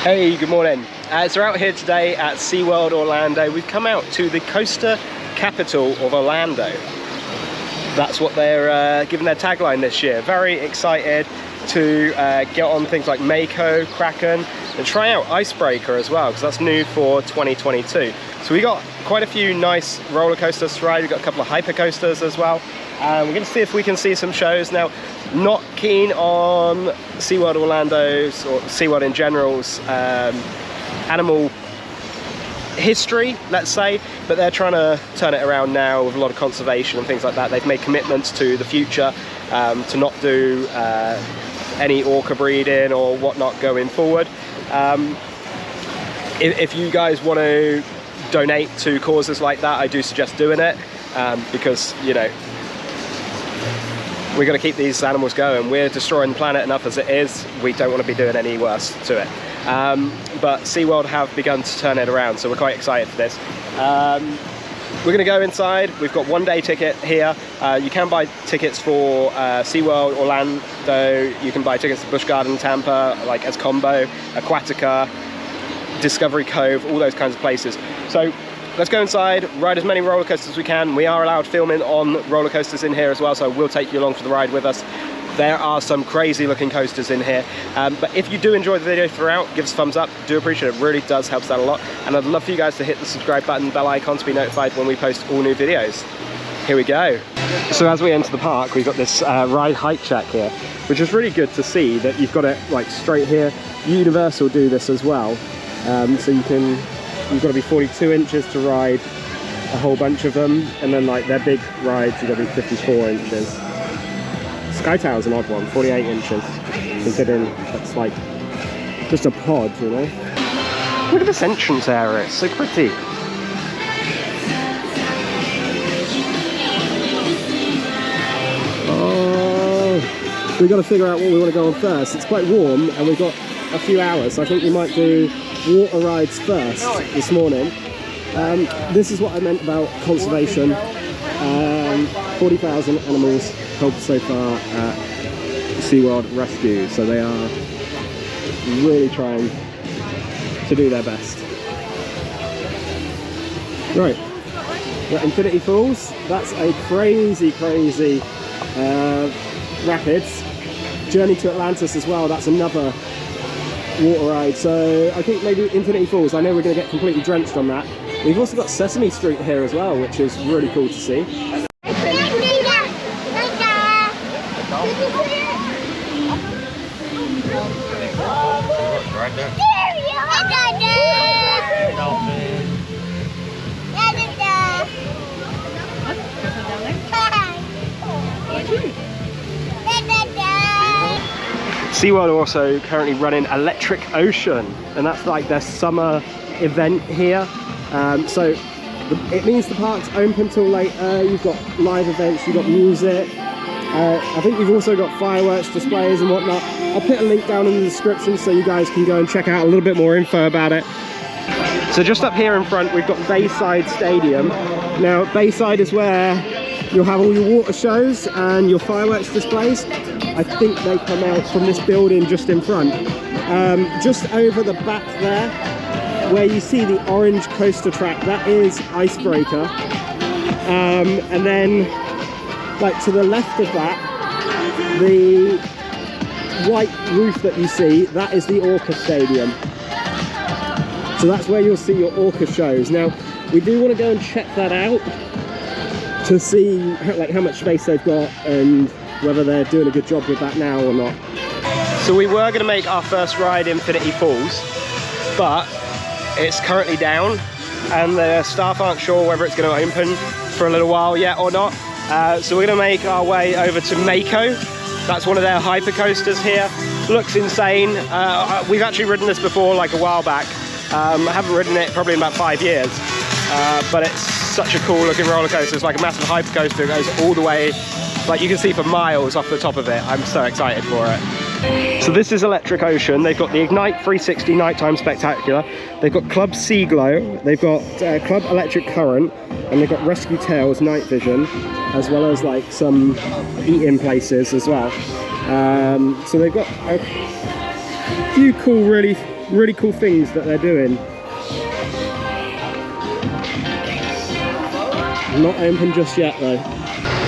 Hey, good morning. So we're out here today at SeaWorld Orlando. We've come out to the coaster capital of Orlando. That's what they're giving their tagline this year. Very excited to get on things like Mako, Kraken, and try out Icebreaker as well, because that's new for 2022. So we got quite a few nice roller coasters to ride. We've got a couple of hypercoasters as well. We're going to see if we can see some shows. Now, not keen on SeaWorld Orlando's, or SeaWorld in general's, animal history, let's say, but they're trying to turn it around now with a lot of conservation and things like that. They've made commitments to the future to not do any orca breeding or whatnot going forward. If you guys want to donate to causes like that, I do suggest doing it, because, you know, we're going to keep these animals going. We're destroying the planet enough as it is. We don't want to be doing any worse to it. But SeaWorld have begun to turn it around, so we're quite excited for this. We're going to go inside. We've got one-day ticket here. You can buy tickets for SeaWorld Orlando. You can buy tickets to Busch Garden Tampa, like as combo, Aquatica, Discovery Cove, all those kinds of places. So let's go inside, ride as many roller coasters as we can. We are allowed filming on roller coasters in here as well, so we'll take you along for the ride with us. There are some crazy looking coasters in here, but if you do enjoy the video throughout, give us a thumbs up. Do appreciate it. It really does help us out a lot, and I'd love for you guys to hit the subscribe button, bell icon to be notified when we post all new videos. Here we go. So as we enter the park, we've got this ride height check here, which is really good to see that you've got it like straight here. Universal do this as well, so you've got to be 42 inches to ride a whole bunch of them, and then like their big rides you've got to be 54 inches. Sky Tower's an odd one, 48 inches, considering that's like just a pod, you know. Look at this entrance area, it's so pretty. Oh, we've got to figure out what we want to go on first. It's quite warm and we've got a few hours, so I think we might do water rides first this morning. This is what I meant about conservation. 40,000 animals helped so far at SeaWorld Rescue, so they are really trying to do their best. Right, we're at Infinity Falls. That's a crazy rapids. Journey to Atlantis as well, that's another water ride, so I think maybe Infinity Falls. I know we're going to get completely drenched on that. We've also got Sesame Street here as well, which is really cool to see. Right there. SeaWorld are also currently running Electric Ocean, and that's like their summer event here. So it means the park's open till later. You've got live events, you've got music. I think you've also got fireworks displays and whatnot. I'll put a link down in the description so you guys can go and check out a little bit more info about it. So just up here in front, we've got Bayside Stadium. Now, Bayside is where you'll have all your water shows and your fireworks displays. I think they come out from this building just in front. Just over the back there, where you see the orange coaster track, that is Icebreaker. And then, like to the left of that, the white roof that you see, that is the Orca Stadium. So that's where you'll see your Orca shows. Now, we do want to go and check that out to see like how much space they've got and whether they're doing a good job with that now or not. So we were going to make our first ride Infinity Falls, but it's currently down and the staff aren't sure whether it's going to open for a little while yet or not. So we're going to make our way over to Mako. That's one of their hypercoasters here. Looks insane. We've actually ridden this before, like a while back. I haven't ridden it probably in about 5 years, but it's such a cool looking roller coaster. It's like a massive hypercoaster. It goes all the way, like you can see for miles off the top of it. I'm so excited for it. So this is Electric Ocean. They've got the Ignite 360 Nighttime Spectacular. They've got Club Sea Glow. They've got Club Electric Current, and they've got Rescue Tales Night Vision, as well as like some eating places as well. So they've got a few cool, really really cool things that they're doing. Not open just yet though.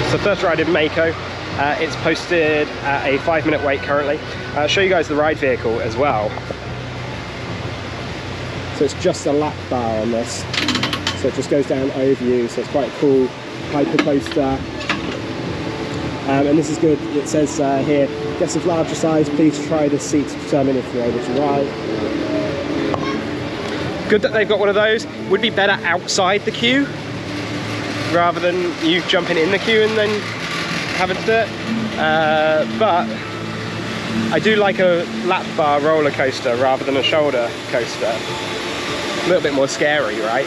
So first ride in Mako. It's posted at a 5-minute wait currently. I'll show you guys the ride vehicle as well. So it's just a lap bar on this. So it just goes down over you. So it's quite a cool hypercoaster. And this is good. It says here, guests of larger size, please try this seat to determine if you're able to ride. Good that they've got one of those. Would be better outside the queue, rather than you jumping in the queue and then having to do it. But I do like a lap bar roller coaster rather than a shoulder coaster. A little bit more scary, right?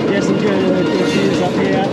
There's some good views up here.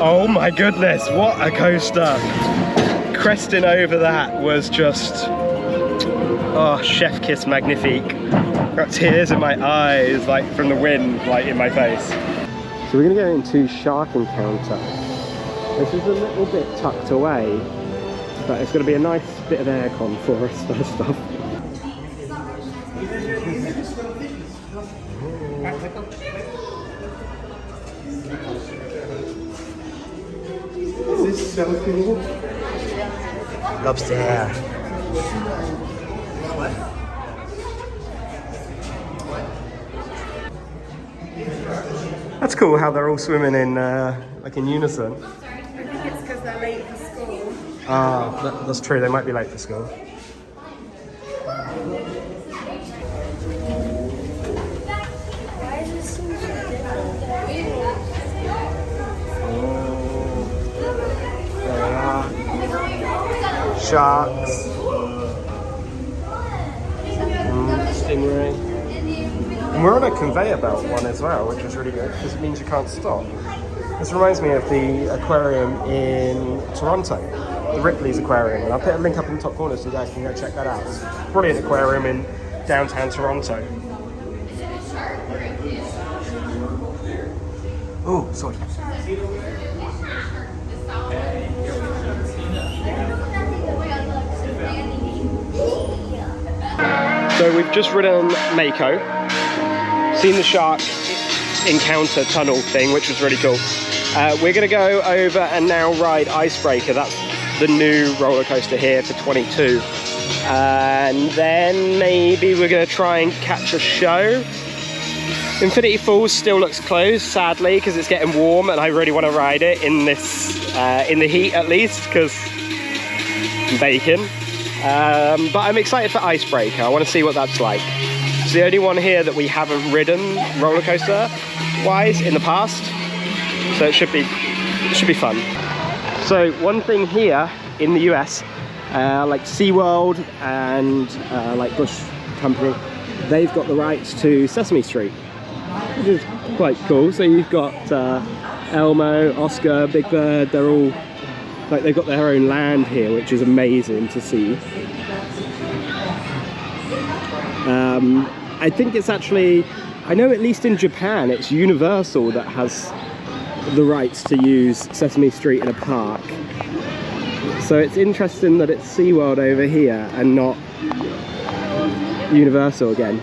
Oh my goodness, what a coaster. Cresting over that was just, oh, chef kiss magnifique. Got tears in my eyes, like from the wind, like in my face. So we're gonna go into Shark Encounter. This is a little bit tucked away, but it's gonna be a nice bit of aircon for us first off. Is this so cool? Lobster. What? That's cool how they're all swimming in like in unison. I think it's because they're late for school. Ah, that's true. They might be late for school. Sharks, stingray, and we're on a conveyor belt one as well, which is really good because it means you can't stop. This reminds me of the aquarium in Toronto, the Ripley's Aquarium, and I'll put a link up in the top corner so you guys can go check that out. It's a brilliant aquarium in downtown Toronto. Oh, sorry. So we've just ridden Mako, seen the Shark Encounter tunnel thing, which was really cool. We're going to go over and now ride Icebreaker. That's the new roller coaster here for 22. And then maybe we're going to try and catch a show. Infinity Falls still looks closed, sadly, because it's getting warm and I really want to ride it in this, in the heat at least, because bacon. But I'm excited for Icebreaker. I want to see what that's like. It's the only one here that we haven't ridden roller coaster wise in the past, so it should be fun. So one thing here in the US, like SeaWorld and like Bush Company, they've got the rights to Sesame Street, which is quite cool. So you've got Elmo, Oscar, Big Bird, they're all like, they've got their own land here, which is amazing to see. I think it's actually, I know at least in Japan, it's Universal that has the rights to use Sesame Street in a park. So it's interesting that it's SeaWorld over here and not Universal again.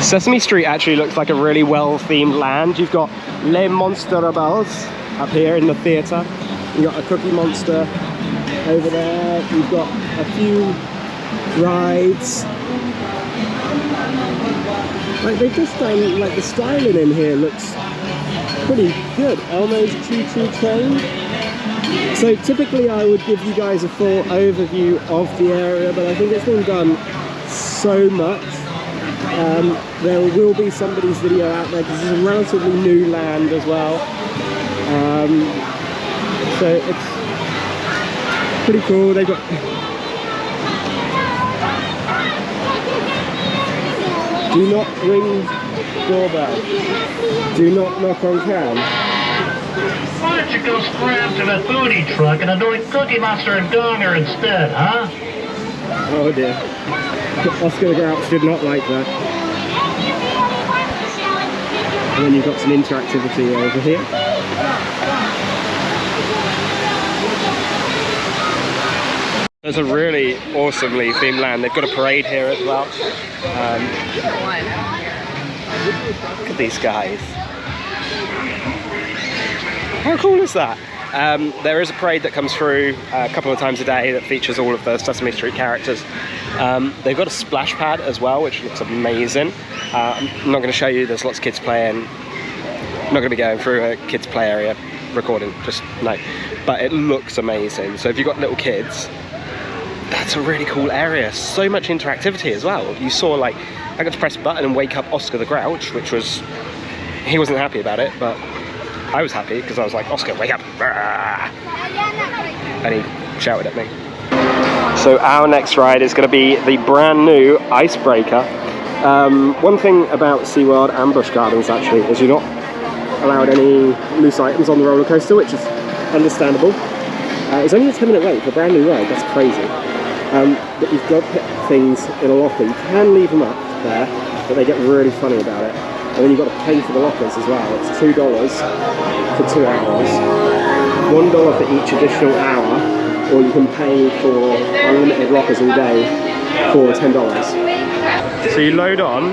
Sesame Street actually looks like a really well-themed land. You've got Les Monsterables up here in the theatre. You've got a Cookie Monster over there. You've got a few rides. Like they've just done, like the styling in here looks pretty good. Elmo's Choo Choo Train. So typically I would give you guys a full overview of the area, but I think it's been done so much. There will be somebody's video out there because it's a relatively new land as well. So it's pretty cool. They've got do not ring doorbell. Do not knock on cam. Why don't you go scram to the foodie truck and anoint Cookie Monster and Donger instead, huh? Oh dear. Oscar the Grouch did not like that. And then you've got some interactivity over here. There's a really awesomely themed land. They've got a parade here as well. Look at these guys. How cool is that? There is a parade that comes through a couple of times a day that features all of the Sesame Street characters. They've got a splash pad as well, which looks amazing. I'm not going to show you, there's lots of kids playing. I'm not going to be going through a kids play area recording, just no. But it looks amazing. So if you've got little kids, that's a really cool area. So much interactivity as well. You saw, like, I got to press a button and wake up Oscar the Grouch, which was, he wasn't happy about it, but I was happy because I was like, Oscar, wake up! And he shouted at me. So our next ride is going to be the brand new Icebreaker. One thing about SeaWorld and Busch Gardens actually is you're not allowed any loose items on the roller coaster, which is understandable. It's only a 10-minute wait for a brand new ride, that's crazy. But you've got to put things in a locker. You can leave them up there, but they get really funny about it. And then you've got to pay for the lockers as well. It's $2 for 2 hours, $1 for each additional hour, or you can pay for unlimited lockers all day for $10. So you load on,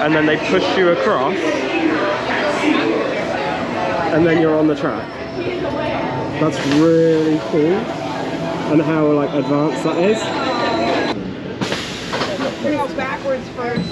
and then they push you across, and then you're on the track. That's really cool, and how like advanced that is. We go backwards first.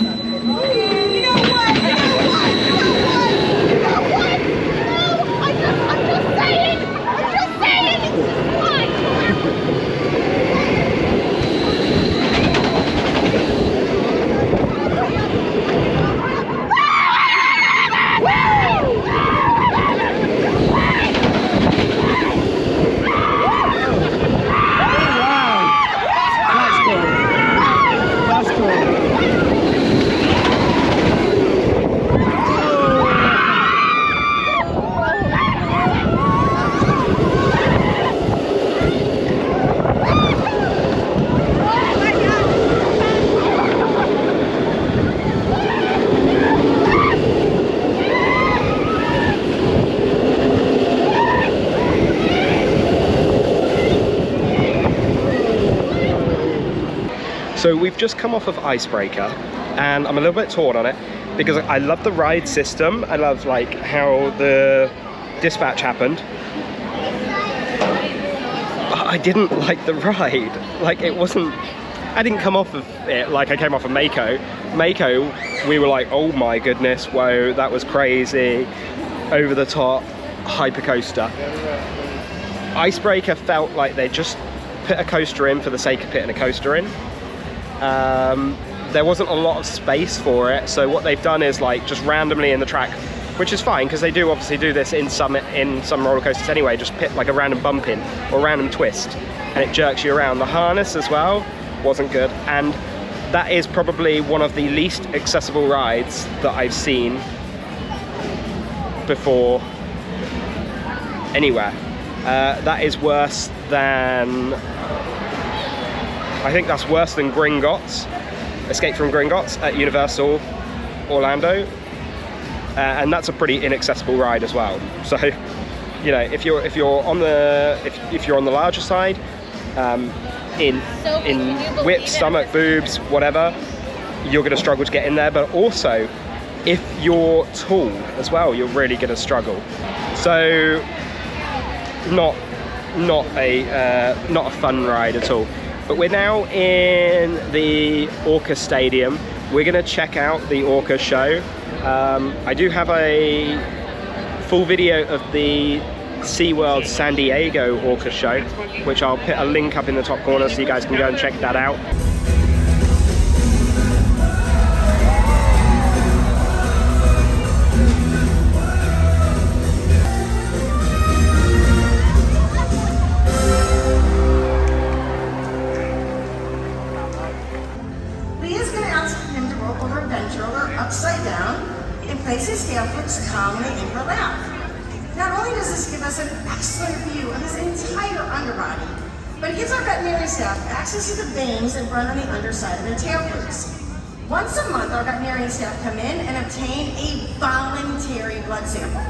So we've just come off of Icebreaker, and I'm a little bit torn on it because I love the ride system. I love like how the dispatch happened. But I didn't like the ride. Like it wasn't, I didn't come off of it like I came off of Mako. Mako, we were like, oh my goodness, whoa, that was crazy. Over the top, hypercoaster. Icebreaker felt like they just put a coaster in for the sake of putting a coaster in. There wasn't a lot of space for it, so what they've done is like just randomly in the track, which is fine because they do obviously do this in some roller coasters anyway, just put like a random bump in or a random twist and it jerks you around. The harness as well wasn't good, and that is probably one of the least accessible rides that I've seen before anywhere. That is worse than, I think that's worse than Gringotts, Escape from Gringotts at Universal Orlando. and that's a pretty inaccessible ride as well. So, you know, if you're on the larger side, in width, stomach, boobs, whatever, you're going to struggle to get in there. But also, if you're tall as well, you're really going to struggle. So, not a fun ride at all. But we're now in the Orca Stadium. We're going to check out the Orca show. I do have a full video of the SeaWorld San Diego Orca show, which I'll put a link up in the top corner so you guys can go and check that out. Upside down and place his tail flips calmly in her lap. Not only does this give us an excellent view of his entire underbody, but it gives our veterinary staff access to the veins that run on the underside of their tail flips. Once a month, our veterinarian staff come in and obtain a voluntary blood sample.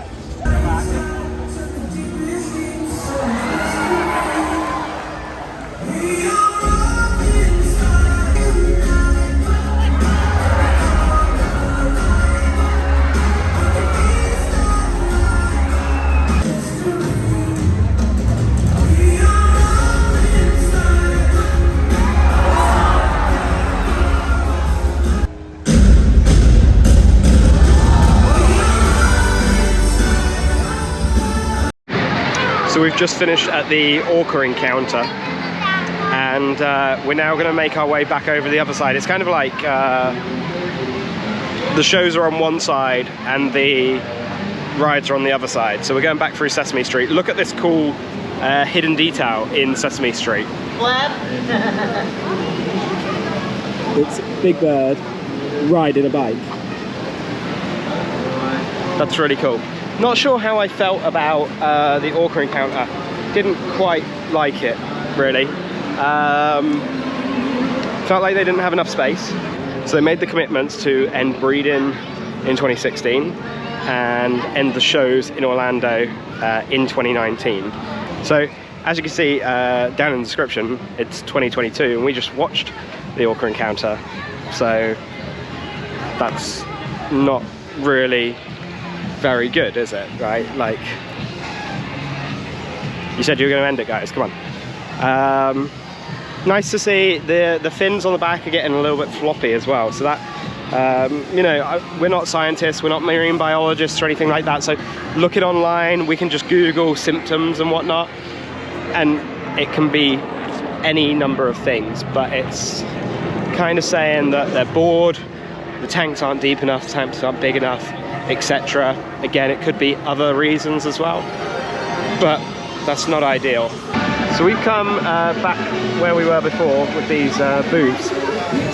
So we've just finished at the Orca encounter, and we're now going to make our way back over the other side. It's kind of like the shows are on one side and the rides are on the other side. So we're going back through Sesame Street. Look at this cool hidden detail in Sesame Street. It's Big Bird riding a bike. That's really cool. Not sure how I felt about the Orca encounter. Didn't quite like it, really. Felt like they didn't have enough space. So they made the commitments to end breeding in 2016 and end the shows in Orlando in 2019. So as you can see down in the description, it's 2022 and we just watched the Orca encounter. So that's not really very good, is it? Right? Like, you said you were going to end it, guys. Come on. Nice to see the fins on the back are getting a little bit floppy as well. So that, you know, we're not scientists, we're not marine biologists or anything like that. So look it online. We can just Google symptoms and whatnot, and it can be any number of things. But it's kind of saying that they're bored, the tanks aren't deep enough, the tanks aren't big enough, etc. Again, it could be other reasons as well, but that's not ideal. So we've come back where we were before with these booths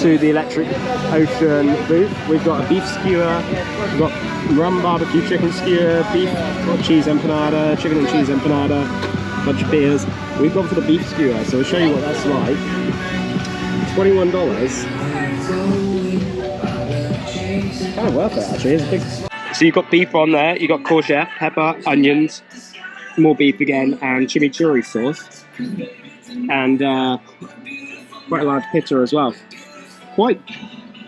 to the Electric Ocean booth. We've got a beef skewer, we've got rum barbecue chicken skewer, beef cheese empanada, chicken and cheese empanada, a bunch of beers. We've gone for the beef skewer, so we'll show you what that's like. $21. Kind of worth it, actually. Here's a big... So you've got beef on there, you've got courgette, pepper, onions, more beef again, and chimichurri sauce. And quite a large pita as well. Quite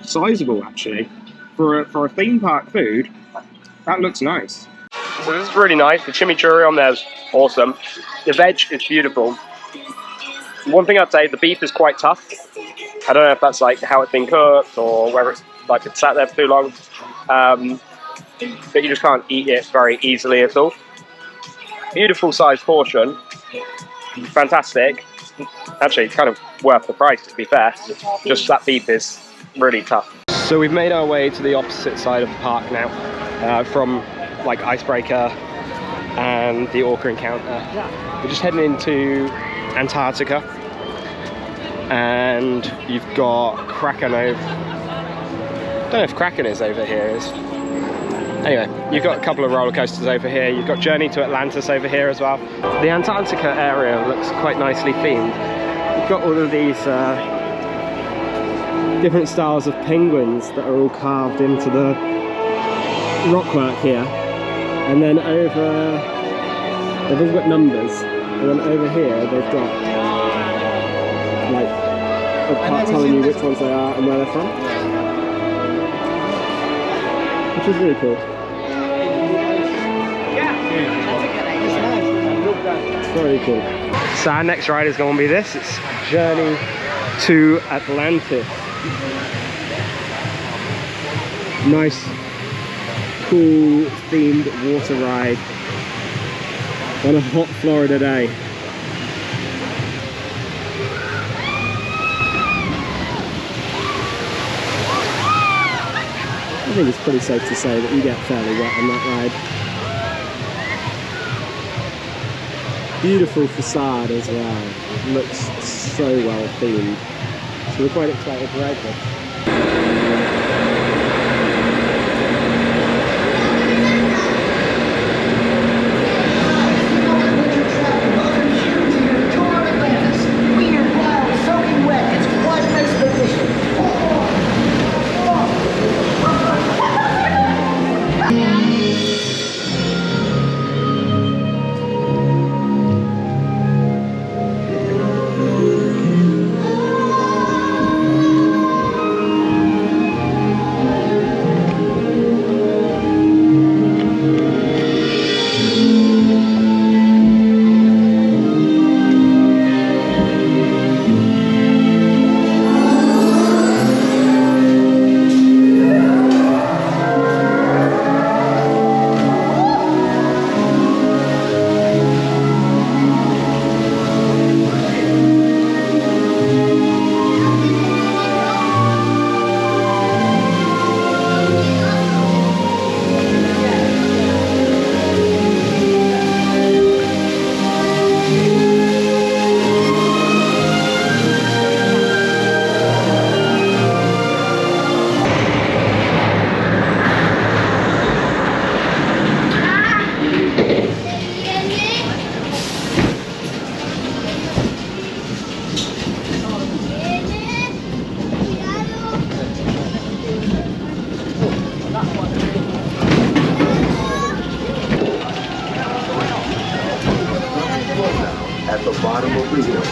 sizable, actually. For a theme park food, that looks nice. So this is really nice. The chimichurri on there is awesome. The veg is beautiful. One thing I'd say, the beef is quite tough. I don't know if that's like how it's been cooked or whether it's like it's sat there for too long. But you just can't eat it very easily at all. Beautiful sized portion, fantastic. Actually, kind of worth the price, to be fair. Just that beef is really tough. So we've made our way to the opposite side of the park now, from like Icebreaker and the Orca encounter. We're just heading into Antarctica, and you've got Kraken over. I don't know if Kraken is over here. Anyway, you've got a couple of roller coasters over here. You've got Journey to Atlantis over here as well. The Antarctica area looks quite nicely themed. You've got all of these different styles of penguins that are all carved into rock work here, and then over, they've all got numbers, and then over here they've got like a part telling you which ones they are and where they're from, which is really cool. It's very cool. So our next ride is going to be this. It's Journey to Atlantis. Nice, cool themed water ride on a hot Florida day. I think it's pretty safe to say that you get fairly wet on that ride. Beautiful facade as well. Looks so well themed. So we're quite excited to ride this. At the bottom of the hill.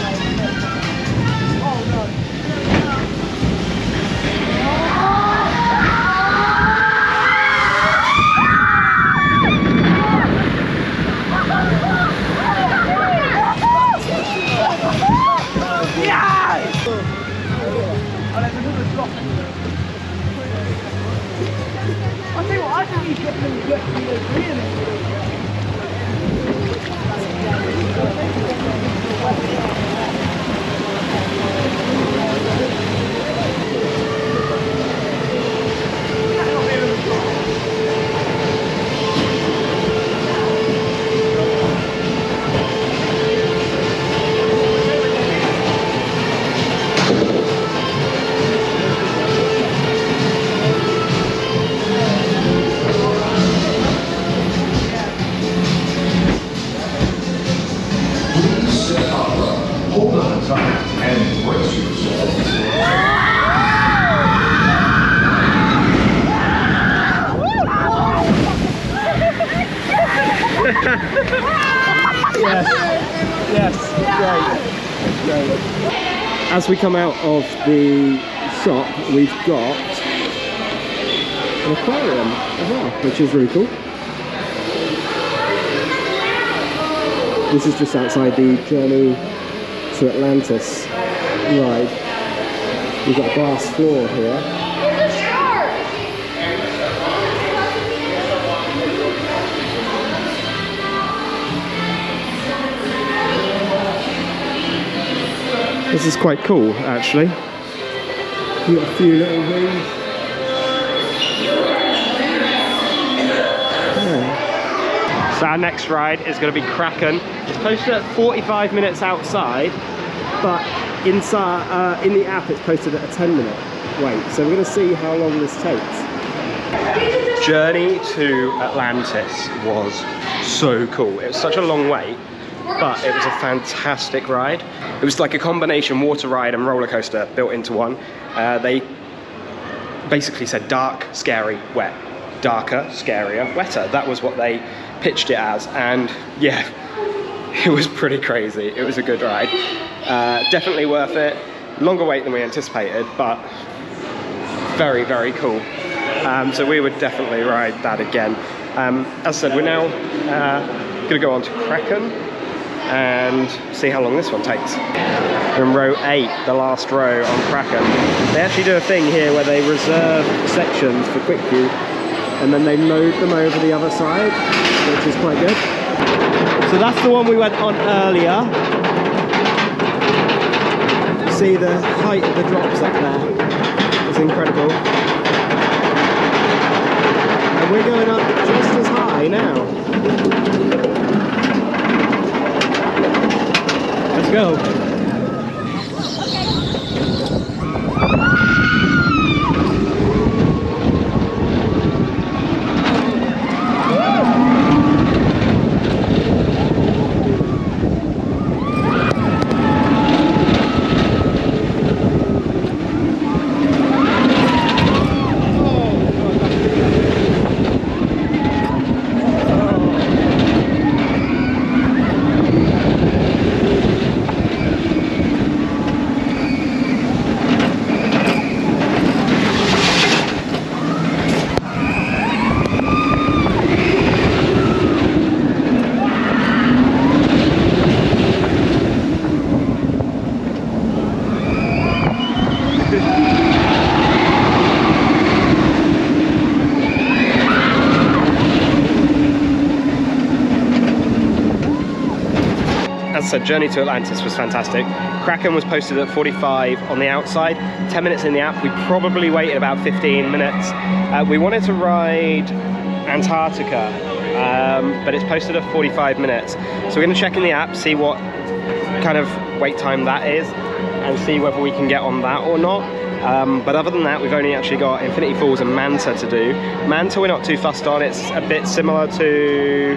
Hold on tight and brace yourself. Yes, great. As we come out of the shop, we've got an aquarium as well, which is really cool. This is just outside the Journey to Atlantis ride. We've got a glass floor here. This is quite cool, actually. You've got a few little rooms. So our next ride is going to be Kraken. It's posted at 45 minutes outside, but inside in the app it's posted at a 10-minute wait. So we're going to see how long this takes. Journey to Atlantis was so cool. It was such a long wait, but it was a fantastic ride. It was like a combination water ride and roller coaster built into one. They basically said dark, scary, wet. darker, scarier, wetter. That was what they pitched it as, and yeah, it was pretty crazy. It was a good ride. Definitely worth it. Longer wait than we anticipated, but very, very cool. So we would definitely ride that again. As I said, we're now going to go on to Kraken and see how long this one takes. We're in row 8, the last row on Kraken. They actually do a thing here where they reserve sections for quick queue and then they load them over the other side, which is quite good. So that's the one we went on earlier. See the height of the drops up there. It's incredible. And we're going up just as high now. Let's go. As I said, journey to Atlantis was fantastic. Kraken was posted at 45 on the outside, 10 minutes in the app. We probably waited about 15 minutes. We wanted to ride Antarctica, but it's posted at 45 minutes. So we're going to check in the app, see what kind of wait time that is, and see whether we can get on that or not. But other than that, we've only actually got Infinity Falls and Manta to do. Manta we're not too fussed on. It's a bit similar to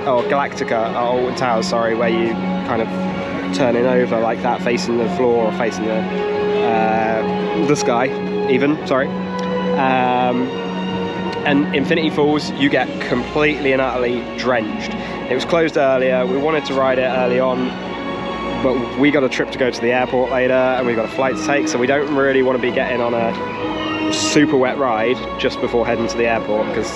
Galactica, Alton Towers, sorry, where you kind of turning over like that, facing the floor or facing the sky, even, sorry. And Infinity Falls, you get completely and utterly drenched. It was closed earlier. We wanted to ride it early on, but we got a trip to go to the airport later, and we got a flight to take, so we don't really want to be getting on a super wet ride just before heading to the airport, because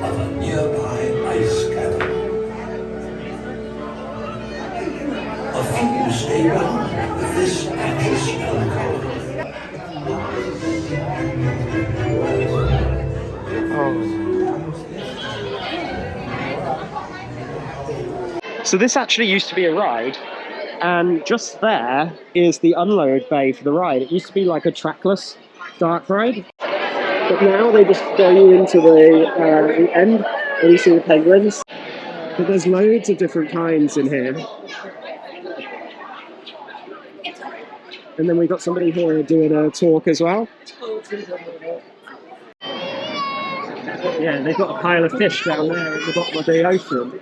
of a nearby ice cabin. A few stay on with this anxious melancholy. So this actually used to be a ride, and just there is the unload bay for the ride. It used to be like a trackless dark ride, but now they just throw you into the end and you see the penguins. But there's loads of different kinds in here. And then we've got somebody here doing a talk as well. Yeah, they've got a pile of fish down there at the bottom of the ocean.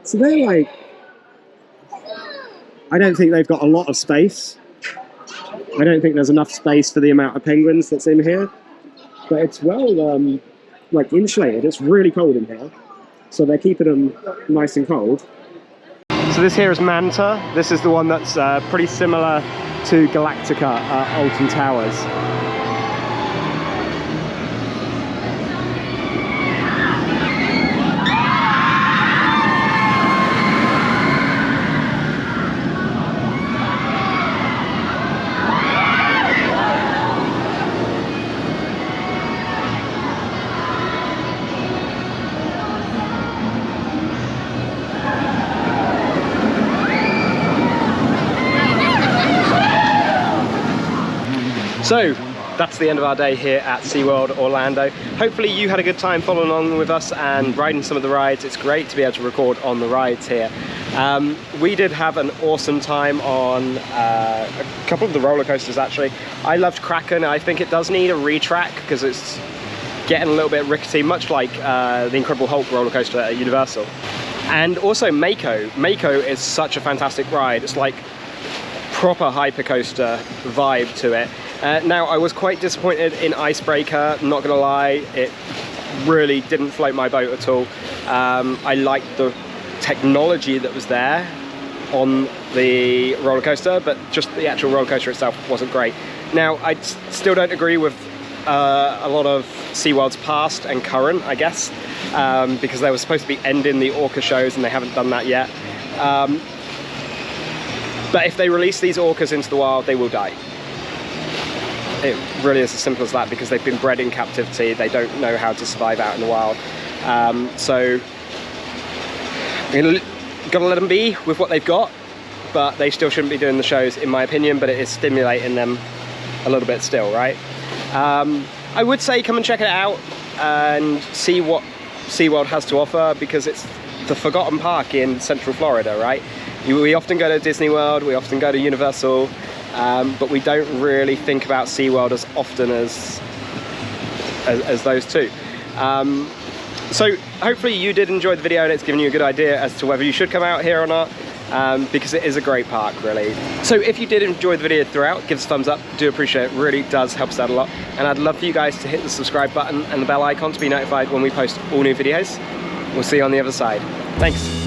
So they're like, I don't think they've got a lot of space. I don't think there's enough space for the amount of penguins that's in here. But it's well, like insulated. It's really cold in here. So they're keeping them nice and cold. So this here is Manta. This is the one that's pretty similar to Galactica at Alton Towers. So that's the end of our day here at SeaWorld Orlando. Hopefully you had a good time following along with us and riding some of the rides. It's great to be able to record on the rides here. We did have an awesome time on a couple of the roller coasters actually. I loved Kraken. I think it does need a retrack because it's getting a little bit rickety, much like the Incredible Hulk roller coaster at Universal. And also Mako. Mako is such a fantastic ride. It's like proper hypercoaster vibe to it. Now, I was quite disappointed in Icebreaker, not gonna lie. It really didn't float my boat at all. I liked the technology that was there on the roller coaster, but just the actual roller coaster itself wasn't great. Now, I still don't agree with a lot of SeaWorld's past and current, I guess, because they were supposed to be ending the Orca shows and they haven't done that yet. But if they release these orcas into the wild, they will die. It really is as simple as that, because they've been bred in captivity. They don't know how to survive out in the wild. So we're gonna let them be with what they've got, but they still shouldn't be doing the shows, in my opinion, but it is stimulating them a little bit still, right? I would say come and check it out and see what SeaWorld has to offer, because it's the forgotten park in Central Florida, right? We often go to Disney World, we often go to Universal, but we don't really think about SeaWorld as often as those two. So hopefully you did enjoy the video and it's given you a good idea as to whether you should come out here or not, because it is a great park, really. So if you did enjoy the video throughout, give us a thumbs up. Do appreciate it, really does help us out a lot. And I'd love for you guys to hit the subscribe button and the bell icon to be notified when we post all new videos. We'll see you on the other side. Thanks.